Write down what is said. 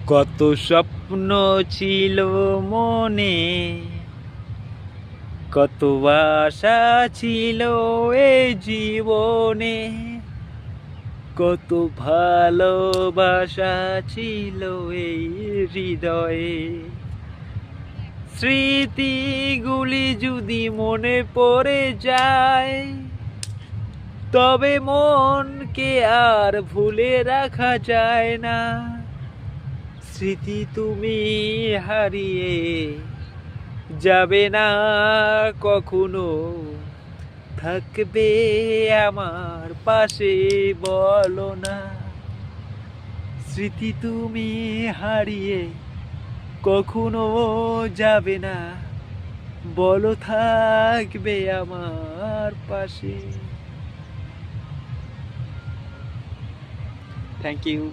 কত স্বপ্ন ছিল মনে, কত আশা ছিল এই জীবনে, কত ভালোবাসা ছিল এই হৃদয়ে। স্মৃতিগুলি যদি মনে পড়ে যায়, তবে মনকে আর ভুলে রাখা যায় না। স্মৃতি তুমি হারিয়ে যাবে না কখনো, থাকবে আমার পাশে বলো না। স্মৃতি তুমি হারিয়ে কখনো যাবে না, বলো থাকবে আমার পাশে। Thank you.